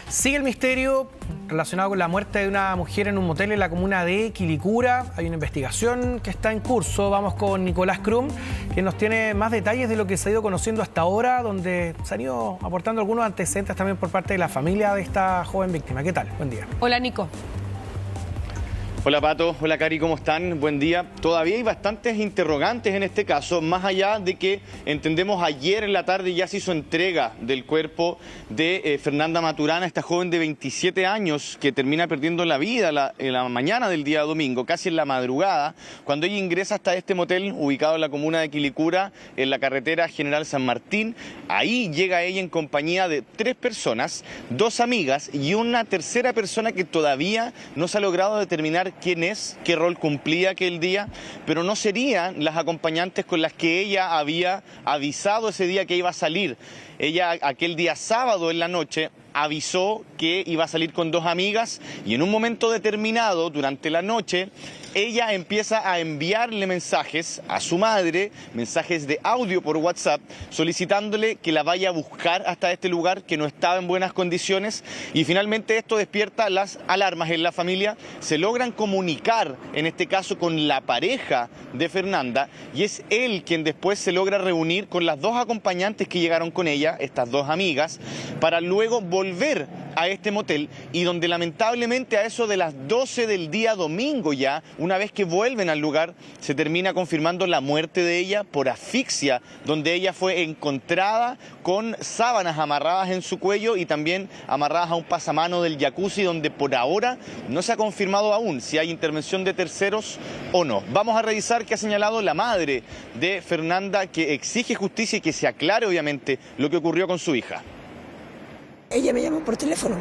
Sigue el misterio relacionado con la muerte de una mujer en un motel en la comuna de Quilicura. Hay una investigación que está en curso. Vamos con Nicolás Krum, quien nos tiene más detalles de lo que se ha ido conociendo hasta ahora, donde se han ido aportando algunos antecedentes también por parte de la familia de esta joven víctima. ¿Qué tal? Buen día. Hola, Nico. Hola Pato, hola Cari, ¿cómo están? Buen día. Todavía hay bastantes interrogantes en este caso, más allá de que entendemos ayer en la tarde ya se hizo entrega del cuerpo de Fernanda Maturana, esta joven de 27 años que termina perdiendo la vida en la mañana del día domingo, casi en la madrugada, cuando ella ingresa hasta este motel ubicado en la comuna de Quilicura, en la carretera General San Martín. Ahí llega ella en compañía de 3 personas, 2 amigas y una tercera persona que todavía no se ha logrado determinar quién es, qué rol cumplía aquel día, pero no serían las acompañantes con las que ella había avisado ese día que iba a salir. Ella aquel día sábado en la noche avisó que iba a salir con 2 amigas y en un momento determinado durante la noche ella empieza a enviarle mensajes a su madre, mensajes de audio por WhatsApp, solicitándole que la vaya a buscar hasta este lugar que no estaba en buenas condiciones, y finalmente esto despierta las alarmas en la familia. Se logran comunicar en este caso con la pareja de Fernanda y es él quien después se logra reunir con las 2 acompañantes que llegaron con ella, estas 2 amigas, para luego volver a este motel, y donde lamentablemente a eso de las 12 del día domingo ya, una vez que vuelven al lugar, se termina confirmando la muerte de ella por asfixia, donde ella fue encontrada con sábanas amarradas en su cuello y también amarradas a un pasamano del jacuzzi, donde por ahora no se ha confirmado aún si hay intervención de terceros o no. Vamos a revisar qué ha señalado la madre de Fernanda, que exige justicia y que se aclare obviamente lo que ocurrió con su hija. Ella me llamó por teléfono.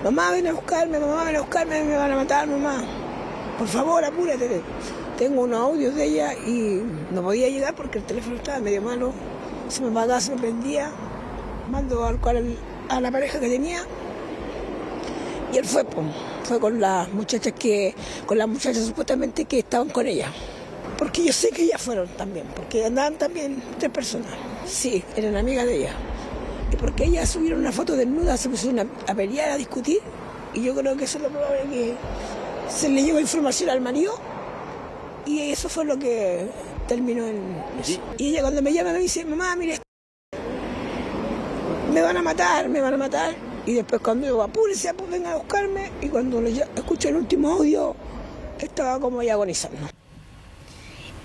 Mamá, ven a buscarme, me van a matar, mamá. Por favor, apúrate. Tengo unos audios de ella y no podía llegar porque el teléfono estaba medio malo. Se me apagaba, se me prendía. Mando a la pareja que tenía. Y él fue con las muchachas supuestamente que estaban con ella. Porque yo sé que ellas fueron también, porque andaban también 3 personas. Sí, eran amigas de ella. Y porque ellas subieron una foto desnuda, se pusieron a pelear, a discutir, y yo creo que eso es lo probable, que se le llevó información al marido, y eso fue lo que terminó en eso. Y ella cuando me llama me dice, mamá, mire, me van a matar, y después cuando yo apúrese, pues venga a buscarme, y cuando escucho el último audio, estaba como ya agonizando.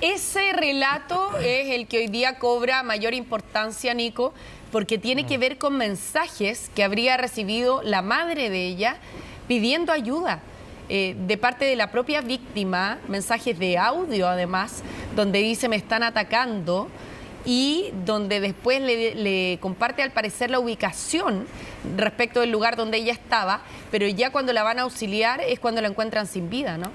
Ese relato es el que hoy día cobra mayor importancia, Nico, porque tiene que ver con mensajes que habría recibido la madre de ella pidiendo ayuda de parte de la propia víctima, mensajes de audio además, donde dice me están atacando, y donde después le comparte al parecer la ubicación respecto del lugar donde ella estaba, pero ya cuando la van a auxiliar es cuando la encuentran sin vida, ¿no?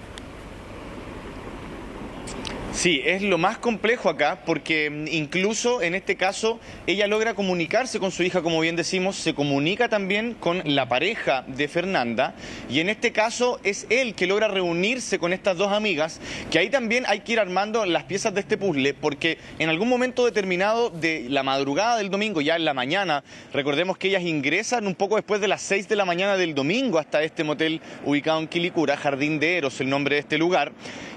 Sí, es lo más complejo acá, porque incluso en este caso ella logra comunicarse con su hija, como bien decimos, se comunica también con la pareja de Fernanda, y en este caso es él que logra reunirse con estas 2 amigas, que ahí también hay que ir armando las piezas de este puzzle, porque en algún momento determinado de la madrugada del domingo, ya en la mañana, recordemos que ellas ingresan un poco después de las 6 de la mañana del domingo hasta este motel ubicado en Quilicura, Jardín de Eros, el nombre de este lugar,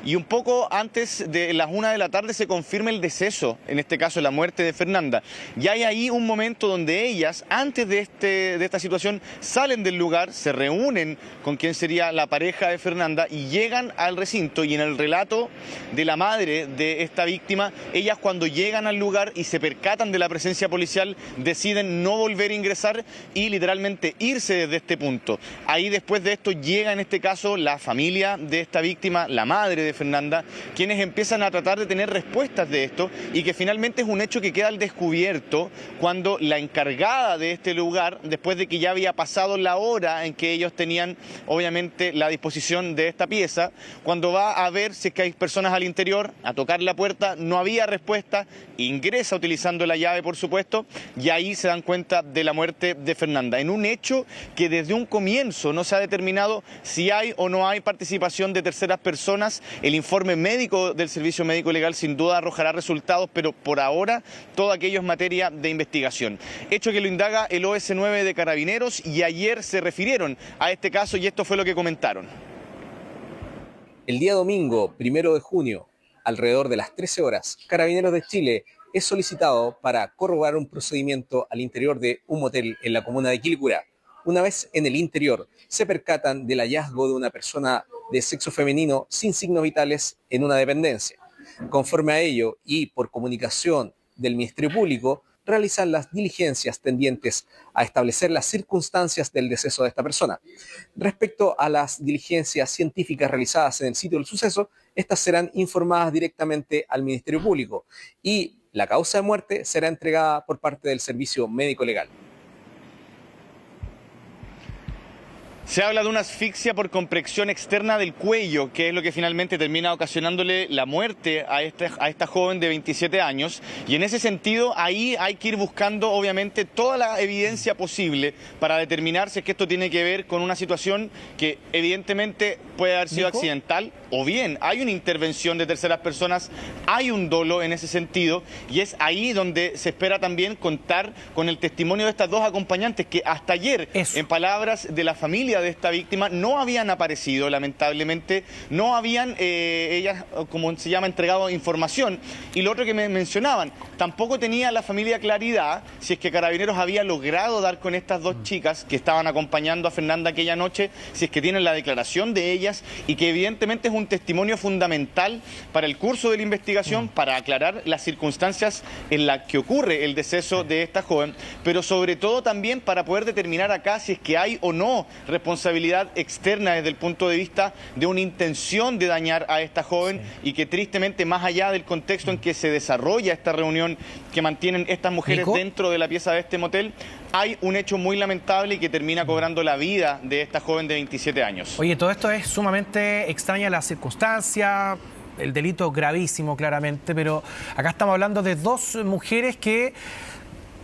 y un poco antes de las 1 de la tarde se confirma el deceso, en este caso la muerte de Fernanda. Y hay ahí un momento donde ellas, antes de esta situación, salen del lugar, se reúnen con quien sería la pareja de Fernanda y llegan al recinto, y en el relato de la madre de esta víctima, ellas cuando llegan al lugar y se percatan de la presencia policial, deciden no volver a ingresar y literalmente irse desde este punto. Ahí después de esto llega en este caso la familia de esta víctima, la madre de Fernanda, quienes empiezan a tratar de tener respuestas de esto, y que finalmente es un hecho que queda al descubierto cuando la encargada de este lugar, después de que ya había pasado la hora en que ellos tenían obviamente la disposición de esta pieza, cuando va a ver si es que hay personas al interior, a tocar la puerta, no había respuesta, ingresa utilizando la llave por supuesto, y ahí se dan cuenta de la muerte de Fernanda, en un hecho que desde un comienzo no se ha determinado si hay o no hay participación de terceras personas. El informe médico del Servicio servicio médico legal sin duda arrojará resultados, pero por ahora todo aquello es materia de investigación. Hecho que lo indaga el OS9 de Carabineros, y ayer se refirieron a este caso y esto fue lo que comentaron. El día domingo, 1 de junio, alrededor de las 13 horas, Carabineros de Chile es solicitado para corroborar un procedimiento al interior de un motel en la comuna de Quilicura. Una vez en el interior, se percatan del hallazgo de una persona de sexo femenino sin signos vitales en una dependencia. Conforme a ello y por comunicación del Ministerio Público, realizan las diligencias tendientes a establecer las circunstancias del deceso de esta persona. Respecto a las diligencias científicas realizadas en el sitio del suceso, estas serán informadas directamente al Ministerio Público y la causa de muerte será entregada por parte del Servicio Médico Legal. Se habla de una asfixia por compresión externa del cuello, que es lo que finalmente termina ocasionándole la muerte a esta joven de 27 años. Y en ese sentido, ahí hay que ir buscando, obviamente, toda la evidencia posible para determinar si es que esto tiene que ver con una situación que evidentemente puede haber sido accidental, o bien hay una intervención de terceras personas, hay un dolo en ese sentido, y es ahí donde se espera también contar con el testimonio de estas dos acompañantes que hasta ayer, en palabras de la familia de esta víctima, no habían aparecido, lamentablemente, no habían, ellas, como se llama, entregado información. Y lo otro que me mencionaban, tampoco tenía la familia claridad si es que Carabineros había logrado dar con estas dos chicas que estaban acompañando a Fernanda aquella noche, si es que tienen la declaración de ellas, y que evidentemente es un testimonio fundamental para el curso de la investigación, para aclarar las circunstancias en las que ocurre el deceso de esta joven, pero sobre todo también para poder determinar acá si es que hay o no responsabilidad externa desde el punto de vista de una intención de dañar a esta joven, y que tristemente, más allá del contexto en que se desarrolla esta reunión que mantienen estas mujeres dentro de la pieza de este motel, hay un hecho muy lamentable y que termina cobrando la vida de esta joven de 27 años. Oye, todo esto es sumamente extraña, la circunstancia, el delito gravísimo claramente, pero acá estamos hablando de dos mujeres que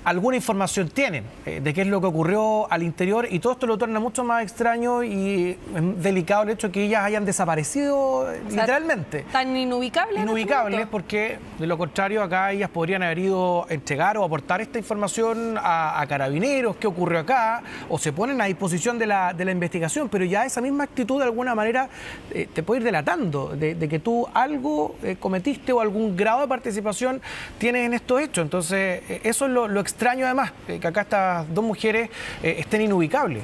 alguna información tienen de qué es lo que ocurrió al interior, y todo esto lo torna mucho más extraño y delicado el hecho de que ellas hayan desaparecido, o sea, literalmente. Tan inubicables. Inubicables, porque de lo contrario acá ellas podrían haber ido a entregar o aportar esta información a Carabineros, qué ocurrió acá, o se ponen a disposición de la investigación, pero ya esa misma actitud de alguna manera te puede ir delatando de que tú algo cometiste o algún grado de participación tienes en estos hechos. Entonces eso es lo extraño, además, que acá estas dos mujeres estén inubicables.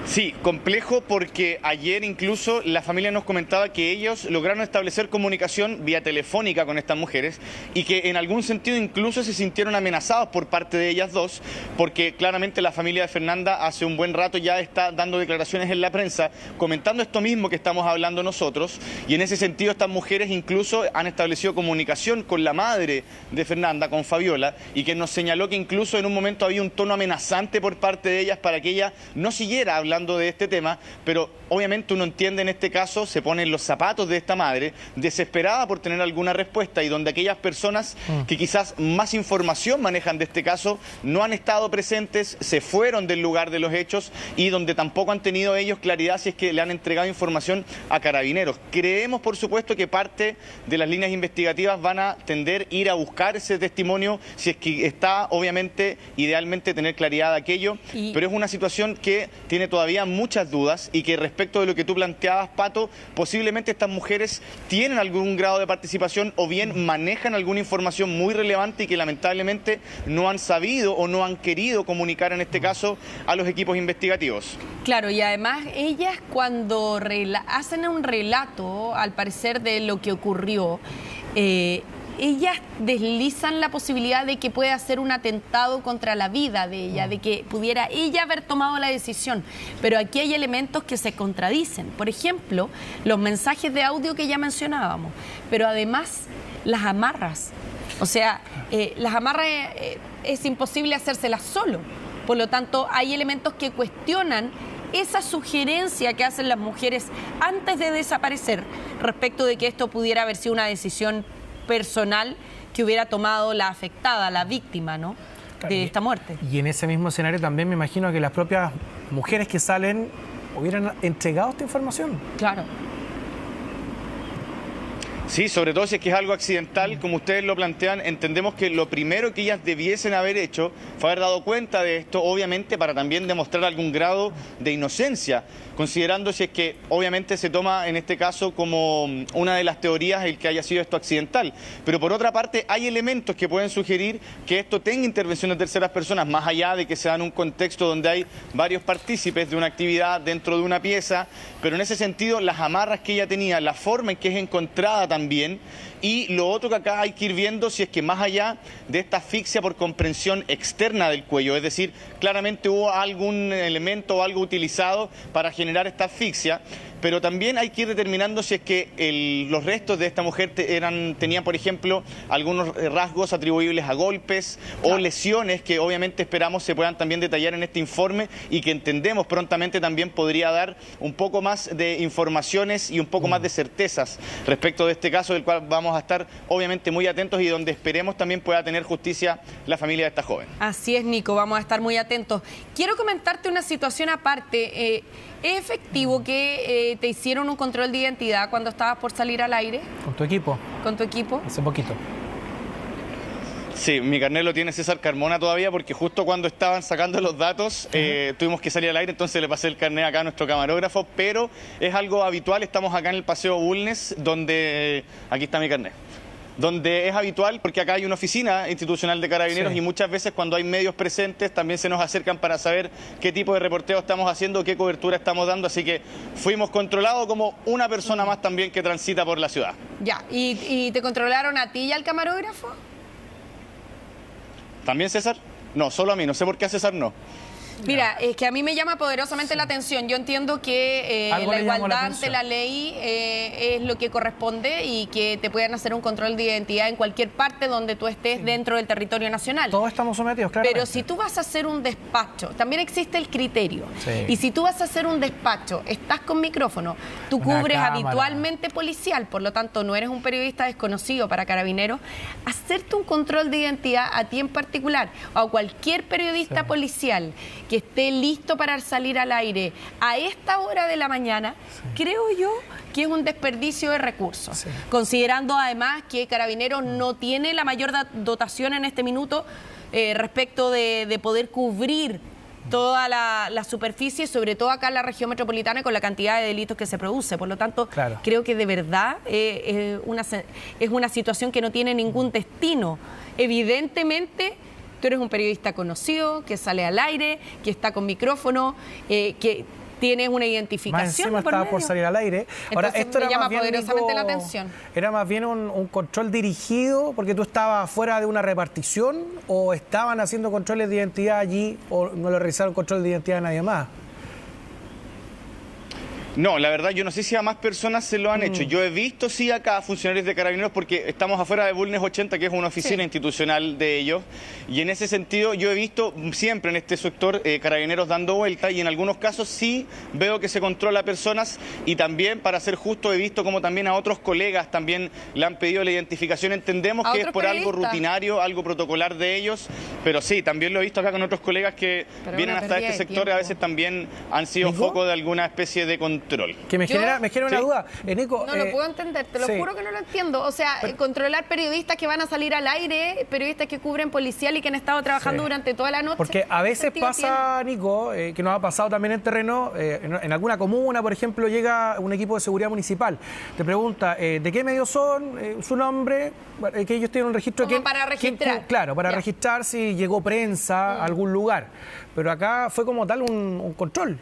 Sí, complejo, porque ayer incluso la familia nos comentaba que ellos lograron establecer comunicación vía telefónica con estas mujeres y que en algún sentido incluso se sintieron amenazados por parte de ellas dos, porque claramente la familia de Fernanda hace un buen rato ya está dando declaraciones en la prensa comentando esto mismo que estamos hablando nosotros, y en ese sentido estas mujeres incluso han establecido comunicación con la madre de Fernanda, con Fabiola, y que nos señaló que incluso en un momento había un tono amenazante por parte de ellas para que ella no siguiera hablando de este tema, pero obviamente uno entiende en este caso, se pone en los zapatos de esta madre, desesperada por tener alguna respuesta, y donde aquellas personas que quizás más información manejan de este caso no han estado presentes, se fueron del lugar de los hechos, y donde tampoco han tenido ellos claridad si es que le han entregado información a Carabineros. Creemos, por supuesto, que parte de las líneas investigativas van a tender a ir a buscar ese testimonio, si es que está, obviamente, idealmente tener claridad de aquello, pero es una situación que tiene todavía muchas dudas, y que respecto de lo que tú planteabas, Pato, posiblemente estas mujeres tienen algún grado de participación o bien manejan alguna información muy relevante y que lamentablemente no han sabido o no han querido comunicar en este caso a los equipos investigativos. Claro, y además ellas cuando hacen un relato, al parecer, de lo que ocurrió, ellas deslizan la posibilidad de que pueda ser un atentado contra la vida de ella, de que pudiera ella haber tomado la decisión. Pero aquí hay elementos que se contradicen. Por ejemplo, los mensajes de audio que ya mencionábamos, pero además las amarras. O sea, las amarras es imposible hacérselas solo. Por lo tanto, hay elementos que cuestionan esa sugerencia que hacen las mujeres antes de desaparecer respecto de que esto pudiera haber sido una decisión personal que hubiera tomado la afectada, la víctima, ¿no?, de esta muerte. Y en ese mismo escenario también me imagino que las propias mujeres que salen hubieran entregado esta información. Claro. Sí, sobre todo si es que es algo accidental, como ustedes lo plantean, entendemos que lo primero que ellas debiesen haber hecho fue haber dado cuenta de esto, obviamente para también demostrar algún grado de inocencia, considerando si es que obviamente se toma en este caso como una de las teorías el que haya sido esto accidental. Pero por otra parte hay elementos que pueden sugerir que esto tenga intervención de terceras personas, más allá de que se da en un contexto donde hay varios partícipes de una actividad dentro de una pieza, pero en ese sentido las amarras que ella tenía, la forma en que es encontrada también, y lo otro que acá hay que ir viendo si es que más allá de esta asfixia por comprensión externa del cuello, es decir, claramente hubo algún elemento o algo utilizado para generar esta asfixia, pero también hay que ir determinando si es que los restos de esta mujer tenían, por ejemplo, algunos rasgos atribuibles a golpes o lesiones que obviamente esperamos se puedan también detallar en este informe y que entendemos prontamente también podría dar un poco más de informaciones y un poco más de certezas respecto de este caso, del cual vamos a estar obviamente muy atentos y donde esperemos también pueda tener justicia la familia de esta joven. Así es, Nico, vamos a estar muy atentos. Quiero comentarte una situación aparte. ¿Es efectivo que te hicieron un control de identidad cuando estabas por salir al aire? ¿Con tu equipo? ¿Con tu equipo? Hace poquito. Sí, mi carnet lo tiene César Carmona todavía porque justo cuando estaban sacando los datos tuvimos que salir al aire, entonces le pasé el carnet acá a nuestro camarógrafo, pero es algo habitual, estamos acá en el Paseo Bulnes, donde aquí está mi carnet. Donde es habitual, porque acá hay una oficina institucional de Carabineros y muchas veces cuando hay medios presentes también se nos acercan para saber qué tipo de reporteo estamos haciendo, qué cobertura estamos dando, así que fuimos controlados como una persona más también que transita por la ciudad. Ya, ¿y te controlaron a ti y al camarógrafo? ¿También César? No, solo a mí, no sé por qué a César no. Mira, es que a mí me llama poderosamente la atención. Yo entiendo que la igualdad ante la ley es lo que corresponde y que te puedan hacer un control de identidad en cualquier parte donde tú estés dentro del territorio nacional. Todos estamos sometidos, claro. Pero si tú vas a hacer un despacho, también existe el criterio. Sí. Y si tú vas a hacer un despacho, estás con micrófono, tú Una cubres cámara. habitualmente policial, por lo tanto no eres un periodista desconocido para Carabineros, hacerte un control de identidad a ti en particular o a cualquier periodista policial que esté listo para salir al aire a esta hora de la mañana, creo yo que es un desperdicio de recursos, considerando además que Carabineros no tiene la mayor dotación en este minuto respecto de poder cubrir toda la superficie, sobre todo acá en la región metropolitana, con la cantidad de delitos que se produce. Por lo tanto, creo que de verdad es una situación que no tiene ningún destino. Evidentemente, tú eres un periodista conocido, que sale al aire, que está con micrófono, que tienes una identificación. Más encima estaba por salir al aire. Ahora, Entonces, esto me era llama más bien, poderosamente Nico, la atención. ¿Era más bien un control dirigido porque tú estabas fuera de una repartición o estaban haciendo controles de identidad allí o no le realizaron control de identidad a nadie más? No, la verdad yo no sé si a más personas se lo han hecho. Yo he visto sí acá funcionarios de Carabineros porque estamos afuera de Bulnes 80, que es una oficina institucional de ellos, y en ese sentido yo he visto siempre en este sector Carabineros dando vuelta y en algunos casos sí veo que se controla a personas y también, para ser justo, he visto como también a otros colegas también le han pedido la identificación. Entendemos que es por algo rutinario, algo protocolar de ellos, pero sí, también lo he visto acá con otros colegas que vienen hasta este sector y a veces también han sido foco de alguna especie de control. Que me genera una duda. Nico, no lo puedo entender, te lo juro que no lo entiendo. O sea, controlar periodistas que van a salir al aire, periodistas que cubren policial y que han estado trabajando durante toda la noche. Porque a veces pasa, Nico, que nos ha pasado también en terreno, en alguna comuna, por ejemplo, llega un equipo de seguridad municipal, te pregunta de qué medio son, su nombre, que ellos tienen un registro. Como para registrar. Claro, para registrar si llegó prensa a algún lugar. Pero acá fue como tal un control.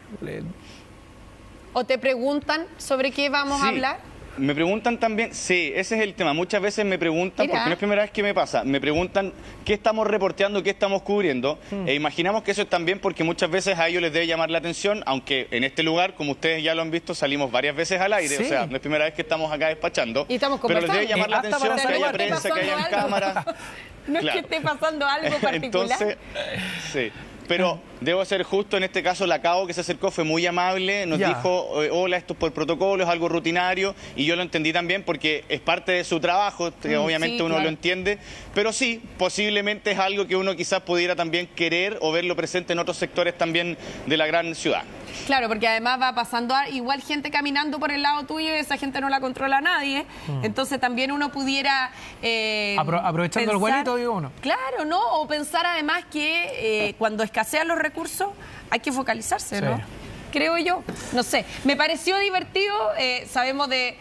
¿O te preguntan sobre qué vamos a hablar? Me preguntan también, sí, ese es el tema. Muchas veces me preguntan, porque no es primera vez que me pasa, me preguntan qué estamos reporteando, qué estamos cubriendo. E imaginamos que eso es también porque muchas veces a ellos les debe llamar la atención, aunque en este lugar, como ustedes ya lo han visto, salimos varias veces al aire. O sea, no es primera vez que estamos acá despachando. Y estamos pero les conversando. debe llamar la atención que haya prensa, que haya cámara. No es que esté pasando algo particular. Entonces, sí. pero debo ser justo, en este caso la CAO que se acercó fue muy amable, nos dijo, hola, esto es por protocolo, es algo rutinario, y yo lo entendí también porque es parte de su trabajo, que obviamente sí, uno claro. lo entiende, pero sí, posiblemente es algo que uno quizás pudiera también querer o verlo presente en otros sectores también de la gran ciudad. Claro, porque además va pasando igual gente caminando por el lado tuyo y esa gente no la controla nadie. Entonces también uno pudiera... aprovechando el vuelito, digo uno. Claro, ¿no? O pensar además que cuando escasean los recursos hay que focalizarse, ¿no? Sí. Creo yo. No sé, me pareció divertido, sabemos de...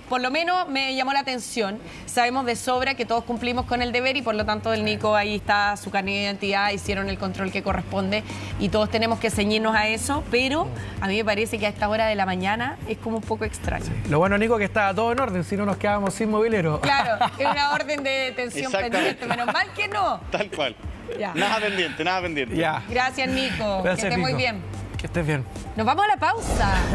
por lo menos me llamó la atención. Sabemos de sobra que todos cumplimos con el deber y por lo tanto el Nico ahí está su carnet de identidad, hicieron el control que corresponde y todos tenemos que ceñirnos a eso, pero a mí me parece que a esta hora de la mañana es como un poco extraño. Lo bueno, Nico, que estaba todo en orden, si no nos quedábamos sin mobilero. Claro, es una orden de detención pendiente, menos mal que no. Tal cual. Ya. Nada pendiente, nada pendiente. Ya. Gracias, Nico. Gracias, que estés muy Nico. bien. Que estés bien. Nos vamos a la pausa.